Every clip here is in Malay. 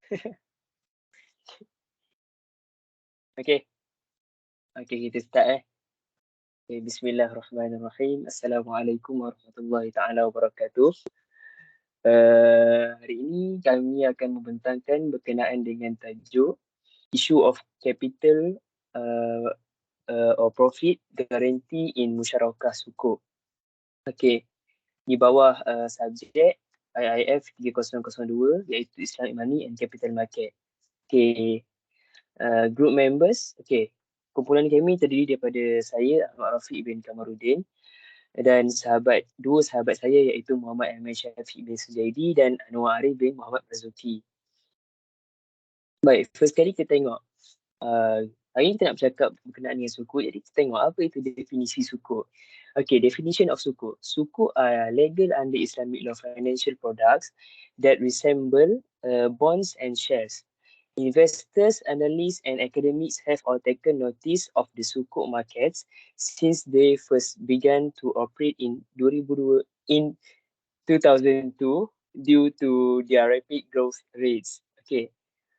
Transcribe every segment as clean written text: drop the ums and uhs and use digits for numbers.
Okay. Okay, kita start Okay, Bismillahirrahmanirrahim. Assalamualaikum warahmatullahi taala wabarakatuh. Hari ini kami akan membentangkan berkenaan dengan tajuk issue of capital uh, or profit guarantee in musyarakah sukuk. Okay, di bawah subjek IIF3002 iaitu Islamic Money and Capital Market. Okay, group members. Okay, kumpulan kami terdiri daripada saya, Ahmad Rafiq bin Kamarudin, dan dua sahabat saya iaitu Muhammad Ahmad Syafiq bin Sujaidi dan Anwar Arif bin Muhammad Razuki. Baik, first kali kita tengok. Hari ini kita nak bercakap berkenaan dengan sukuk. Jadi kita tengok apa itu definisi sukuk. Okay, definition of sukuk. Sukuk are legal under Islamic law financial products that resemble bonds and shares. Investors, analysts, and academics have all taken notice of the sukuk markets since they first began to operate in 2002 due to their rapid growth rates. Okay,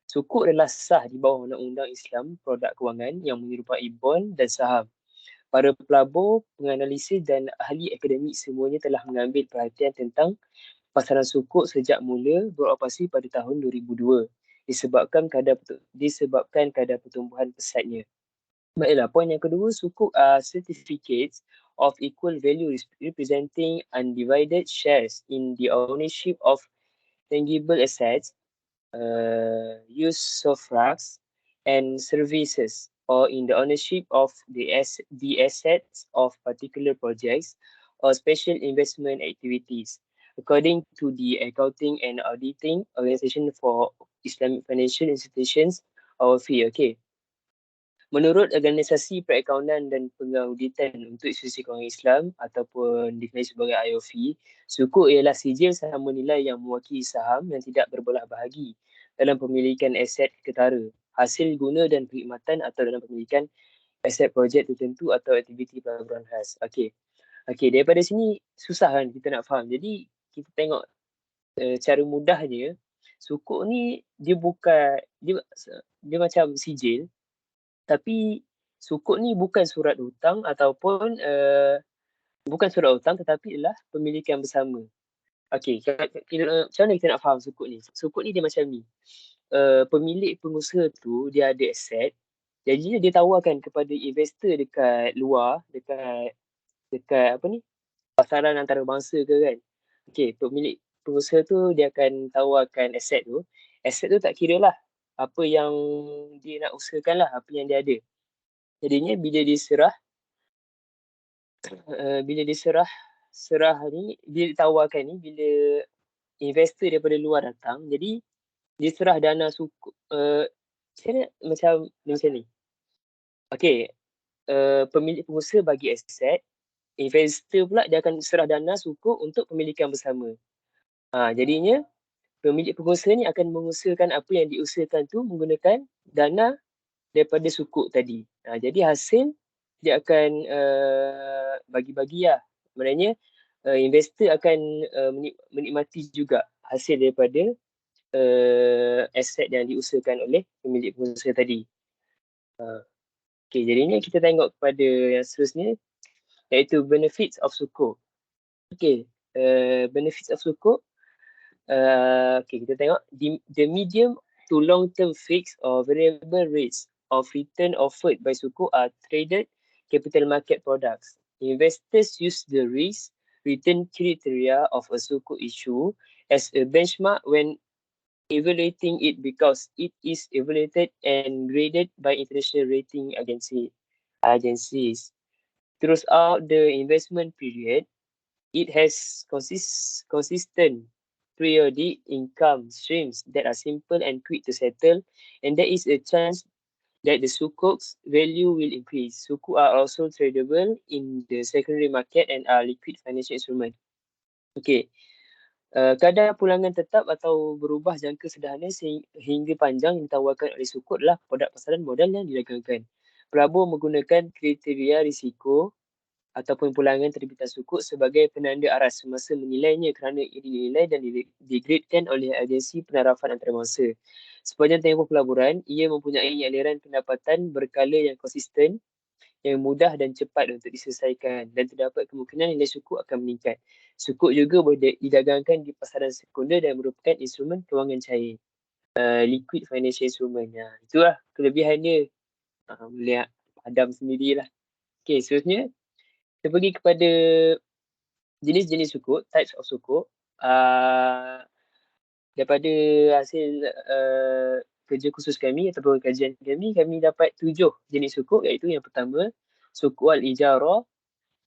sukuk adalah sah di bawah undang-undang Islam produk kewangan yang menyerupai bond dan saham. Para pelabur, penganalisis dan ahli akademik semuanya telah mengambil perhatian tentang pasaran sukuk sejak mula beroperasi pada tahun 2002 disebabkan kadar pertumbuhan pesatnya. Baiklah, poin yang kedua, sukuk are certificates of equal value representing undivided shares in the ownership of tangible assets, usufructs and services, or in the ownership of the assets of particular projects or special investment activities. According to the Accounting and Auditing Organization for Islamic Financial Institutions, or FI. Okay. Menurut Organisasi Perakaunan dan Pengauditan untuk Institusi Kewangan Islam ataupun dikenali sebagai IIF, sukuk ialah sijil saham nilai yang mewakili saham yang tidak berbelah bahagi dalam pemilikan aset ketara, hasil guna dan perkhidmatan atau dalam pemilikan aset projek tertentu atau aktiviti pelaburan khas. Okey. Okey, daripada sini susah kan kita nak faham. Jadi kita tengok cara mudahnya, sukuk ni dia bukan dia macam sijil, tapi sukuk ni bukan surat hutang ataupun bukan surat hutang tetapi adalah pemilikan bersama. Okey, macam mana kita nak faham sukuk ni? Sukuk ni dia macam ni. Pemilik pengusaha tu dia ada aset, jadi dia tawarkan kepada investor dekat luar, dekat apa ni, pasaran antarabangsa ke kan. Okey, pemilik pengusaha tu dia akan tawarkan aset tu. Aset tu tak kira lah apa yang dia nak usahakan lah, apa yang dia ada. Jadinya bila diserah ni, bila ditawarkan ni, bila investor daripada luar datang, jadi dia serah dana sukuk macam ni. Okey, pemilik pengusaha bagi aset, investor pula dia akan serah dana sukuk untuk pemilikan bersama. Jadinya pemilik pengusaha ni akan mengusahakan apa yang diusahakan tu menggunakan dana daripada sukuk tadi. Jadi hasil dia akan bagi-bagi lah. Maknanya investor akan menikmati juga hasil daripada aset yang diusahakan oleh pemilik pengusaha tadi. Okay, jadinya kita tengok kepada yang seterusnya iaitu benefits of sukuk. Okay, benefits of sukuk. Okay, kita tengok the medium to long term fixed or variable rates of return offered by sukuk are traded capital market products. Investors use the risk return criteria of a sukuk issue as a benchmark when evaluating it because it is evaluated and graded by international rating agencies. Throughout the investment period, it has consistent periodic income streams that are simple and quick to settle, and there is a chance that the sukuk's value will increase. Sukuk are also tradable in the secondary market and are liquid financial instrument. Okay. Kadar pulangan tetap atau berubah jangka sederhana hingga panjang yang ditawarkan oleh sukuk adalah produk pasaran modal yang didagangkan. Pelabur menggunakan kriteria risiko ataupun pulangan terbitan sukuk sebagai penanda aras semasa menilainya kerana ia dinilai dan digradekan oleh agensi penarafan antarabangsa. Sepanjang tempoh pelaburan, ia mempunyai aliran pendapatan berkala yang konsisten, yang mudah dan cepat untuk diselesaikan dan terdapat kemungkinan nilai sukuk akan meningkat. Sukuk juga boleh didagangkan di pasaran sekunder dan merupakan instrumen kewangan cair. Liquid financial instrument. Itulah kelebihan dia. Boleh padam sendirilah. Okay, seterusnya kita pergi kepada jenis-jenis sukuk, types of sukuk. Daripada hasil kerja khusus kami ataupun kajian kami dapat 7 jenis sukuk, iaitu yang pertama, sukuk al-ijarah,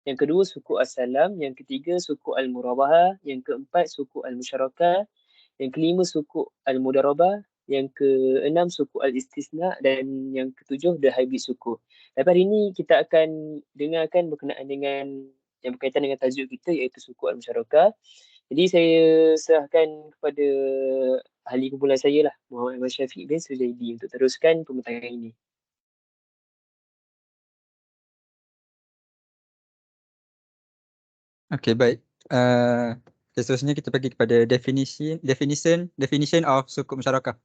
yang kedua sukuk as-salam, yang ketiga sukuk al-murabahah, yang keempat sukuk al-musyarakah, yang kelima sukuk al-mudarabah, yang keenam sukuk al-istisna dan yang ketujuh the hybrid sukuk. Lepas hari ini kita akan dengarkan berkenaan dengan yang berkaitan dengan tajuk kita, iaitu sukuk al-musyarakah. Jadi saya serahkan kepada ahli kumpulan saya lah, Muhammad Ahmad Syafiq bin Sujaidi, untuk teruskan pembincangan ini. Okay, baik. Seterusnya kita pergi kepada definition of sukuk musyarakah.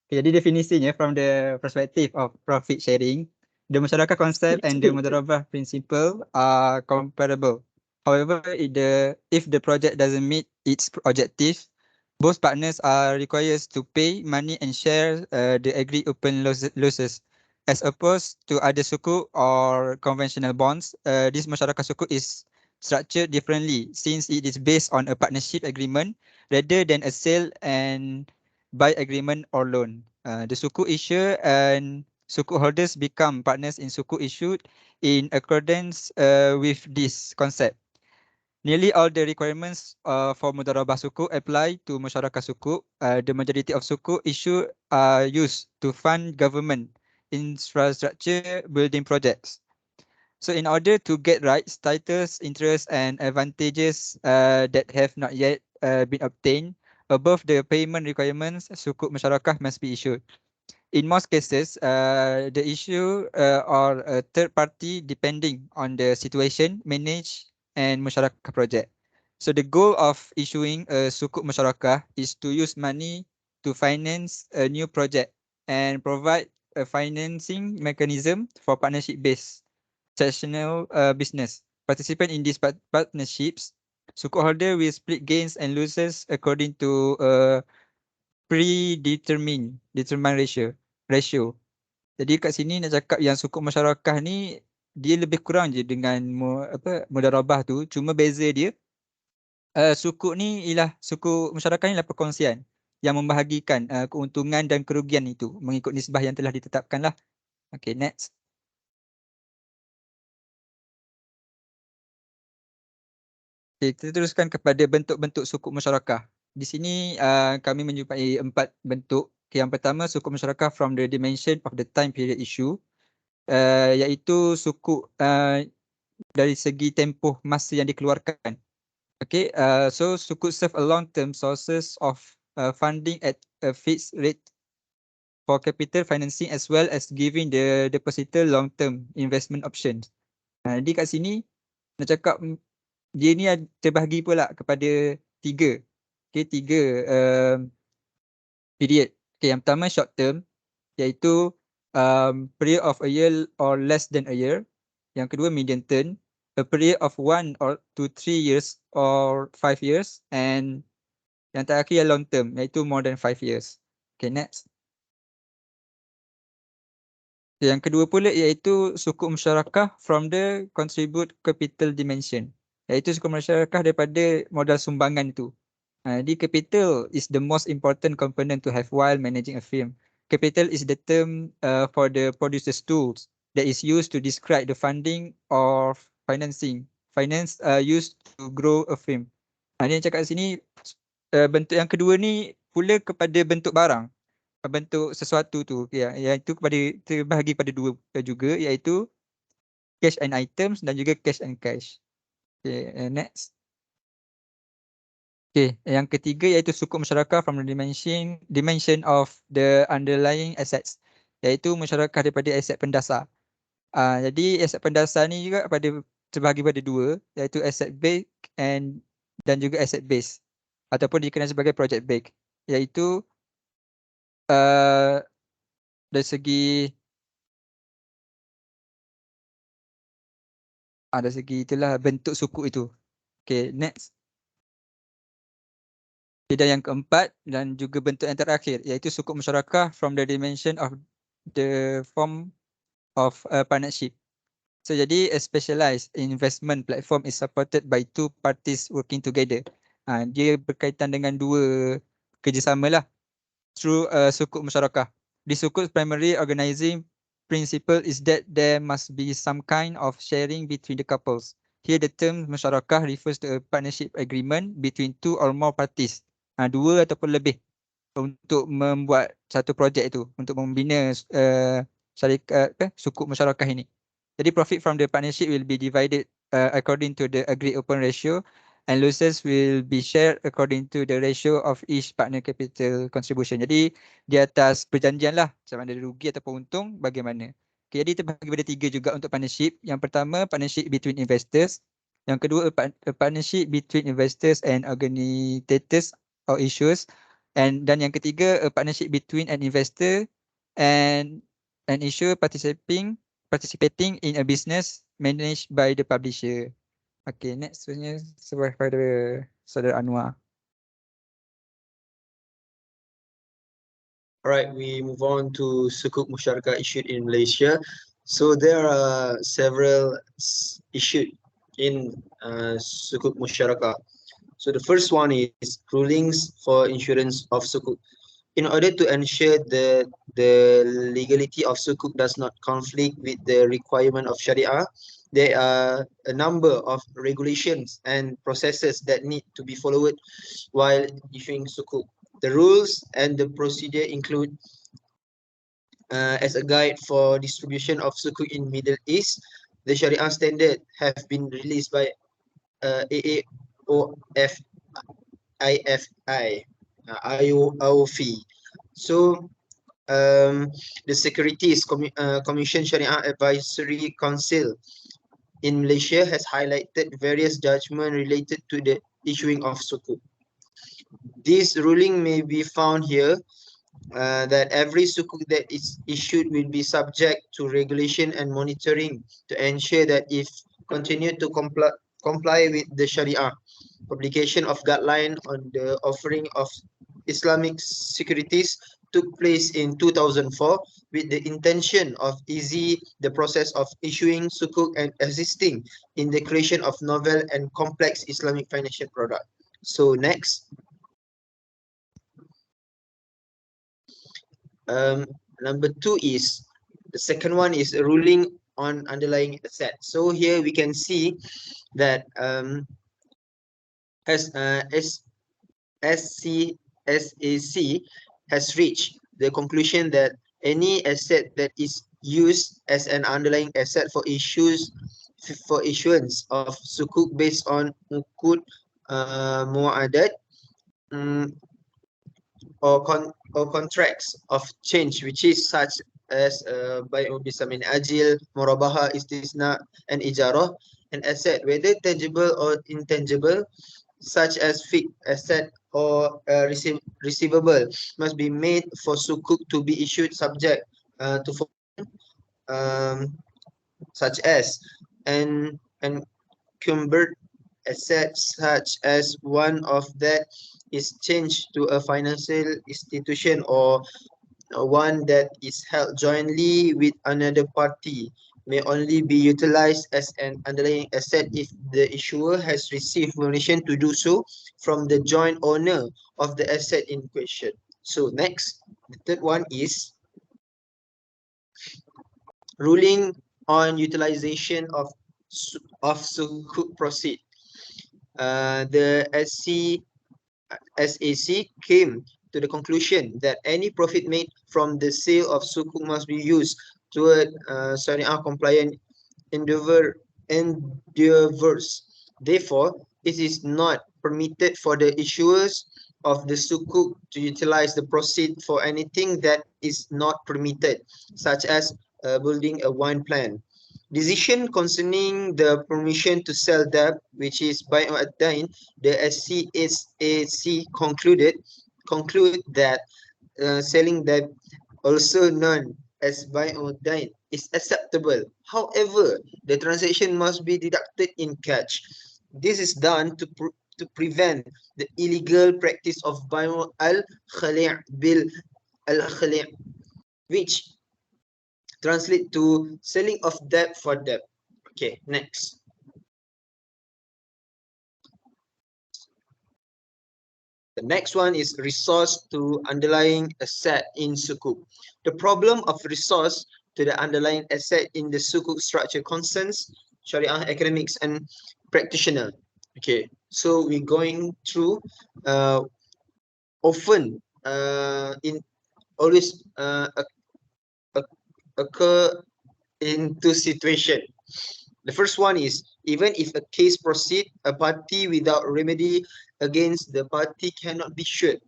Okay, jadi definisinya from the perspective of profit sharing, the musyarakah concept and the mudarabah principle are comparable. However, if the project doesn't meet its objectives, both partners are required to pay money and share the agreed open losses. As opposed to other sukuk or conventional bonds, this musyarakah sukuk is structured differently since it is based on a partnership agreement rather than a sale and buy agreement or loan. The sukuk issuer and sukuk holders become partners in sukuk issued in accordance with this concept. Nearly all the requirements for mudarabah sukuk apply to musyarakah sukuk. The majority of sukuk issued are used to fund government infrastructure building projects. So in order to get rights, titles, interests, and advantages that have not yet been obtained, above the payment requirements, sukuk musyarakah must be issued. In most cases, the issue or a third party depending on the situation, manage, and musyarakah project. So the goal of issuing a sukuk musyarakah is to use money to finance a new project and provide a financing mechanism for partnership-based transactional business. Participant in these partnerships, sukuk holder will split gains and losses according to a determined ratio. Jadi kat sini nak cakap yang sukuk musyarakah ni dia lebih kurang je dengan mudarabah tu, cuma beza dia sukuk ni ialah sukuk musyarakah ni ialah perkongsian yang membahagikan keuntungan dan kerugian itu mengikut nisbah yang telah ditetapkan lah. Okay, next. Okay, kita teruskan kepada bentuk-bentuk sukuk musyarakah. Di sini kami menjumpai 4 bentuk. Okay, yang pertama, sukuk musyarakah from the dimension of the time period issue, iaitu sukuk dari segi tempoh masa yang dikeluarkan. Okay, so sukuk serve a long-term sources of funding at a fixed rate for capital financing as well as giving the depositor long-term investment options. Jadi kat sini nak cakap dia ni terbahagi pula kepada 3. Okay, 3 period. Okay, yang pertama short term, iaitu period of a year or less than a year. Yang kedua medium term, a period of 1 or to 3 years or 5 years. And yang terakhir long term, iaitu more than 5 years. Okay, next. Yang kedua pula iaitu sukuk musyarakah from the contribute capital dimension, iaitu sukuk musyarakah daripada modal sumbangan itu. Di capital is the most important component to have while managing a firm. Capital is the term for the producer's tools that is used to describe the funding or financing. Finance used to grow a firm. Ini yang cakap sini bentuk yang kedua ni pula kepada bentuk barang. Bentuk sesuatu tu iaitu terbahagi pada 2 juga, iaitu cash and items dan juga cash and cash. Okay, next. Okay, yang ketiga iaitu sukuk musyarakah from the dimension of the underlying assets, iaitu musyarakah daripada aset pendasar. Jadi aset pendasar ni juga pada terbahagi pada dua, iaitu asset based dan juga asset based ataupun dikenal sebagai project based, iaitu dari segi itulah bentuk sukuk itu. Okay, next. Dan yang keempat dan juga bentuk yang terakhir, iaitu sukuk musyarakah from the dimension of the form of a partnership. So jadi a specialized investment platform is supported by two parties working together. Dia berkaitan dengan dua kerjasama lah through sukuk musyarakah. The sukuk primary organizing principle is that there must be some kind of sharing between the couples. Here the term musyarakah refers to a partnership agreement between two or more parties. Dua ataupun lebih untuk membuat satu projek itu, untuk membina sukuk musyarakah ini. Jadi profit from the partnership will be divided according to the agreed open ratio, and losses will be shared according to the ratio of each partner capital contribution. Jadi di atas perjanjian lah, sama ada rugi ataupun untung bagaimana. Okay, jadi terbahagi pada tiga juga untuk partnership. Yang pertama, partnership between investors. Yang kedua, a partnership between investors and organisators or issuers. Dan yang ketiga, a partnership between an investor and an issuer participating in a business managed by the publisher. Okay, next sebenarnya sebuah pada Saudara Anwar. Alright, we move on to sukuk musyarakah issued in Malaysia. So there are several issued in sukuk musyarakah. So the first one is rulings for insurance of sukuk. In order to ensure that the legality of sukuk does not conflict with the requirement of Sharia, there are a number of regulations and processes that need to be followed while issuing sukuk. The rules and the procedure include as a guide for distribution of sukuk in Middle East, the Sharia standard have been released by IIF3002. So the Securities Commission Sharia Advisory Council in Malaysia has highlighted various judgments related to the issuing of sukuk. This ruling may be found here that every sukuk that is issued will be subject to regulation and monitoring to ensure that if continue to comply with the Sharia. Publication of guideline on the offering of Islamic securities took place in 2004 with the intention of easy the process of issuing sukuk and assisting in the creation of novel and complex Islamic financial product. So next. Number two is, the second one is a ruling on underlying asset. So here we can see that SAC has reached the conclusion that any asset that is used as an underlying asset for issuance of sukuk based on uqud mu'adat or contracts of change, which is such as bai'u bisamin ajil, murabaha, istisna, and ijarah, an asset, whether tangible or intangible, such as fixed asset or receivable, must be made for sukuk to be issued subject to such as and encumbered assets, such as one of that is changed to a financial institution or one that is held jointly with another party, may only be utilized as an underlying asset if the issuer has received permission to do so from the joint owner of the asset in question. So next, the third one is ruling on utilization of sukuk proceed. The SAC came to the conclusion that any profit made from the sale of sukuk must be used toward Sharia compliant endeavors. Therefore, it is not permitted for the issuers of the sukuk to utilize the proceed for anything that is not permitted, such as building a wine plant. Decision concerning the permission to sell debt, which is Bai'u ad-Dain, the SCSAC conclude that selling debt, also known as Bai'u ad-Dain, is acceptable. However, the transaction must be deducted in cash. This is done to prevent the illegal practice of Bai'u al-Khali' bil al-Khali', which translate to selling of debt for debt. Okay, next. The next one is resource to underlying asset in sukuk. The problem of resource to the underlying asset in the sukuk structure concerns Sharia academics and practitioner. Okay, so we're going through often in always occur in two situations. The first one is, even if a case proceed, a party without remedy against the party cannot be sued,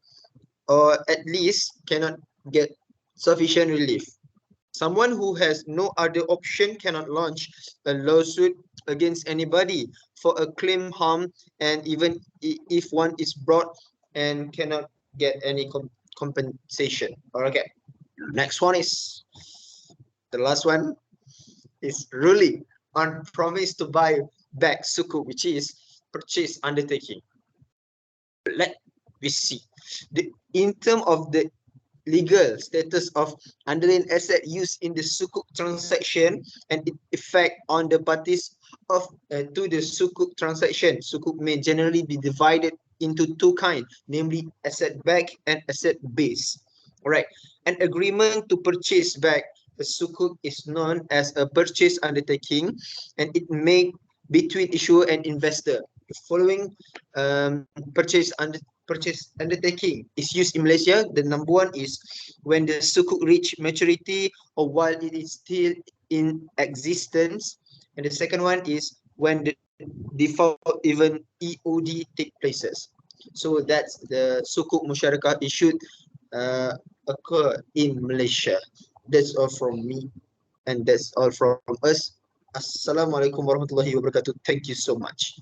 or at least cannot get sufficient relief. Someone who has no other option cannot launch a lawsuit against anybody for a claim harm, and even if one is brought and cannot get any compensation. Okay, next one is, the last one is ruling on promise to buy back sukuk, which is purchase undertaking. Let we see. In terms of the legal status of underlying asset used in the sukuk transaction and its effect on the parties of to the sukuk transaction. Sukuk may generally be divided into two kinds, namely asset back and asset base. Alright, an agreement to purchase back a sukuk is known as a purchase undertaking, and it made between issuer and investor. The following purchase undertaking is used in Malaysia. The number one is when the sukuk reach maturity or while it is still in existence, and the second one is when the default even EOD take places. So that's the sukuk musyarakah issued occur in Malaysia. That's all from me, and that's all from us. Assalamualaikum warahmatullahi wabarakatuh. Thank you so much.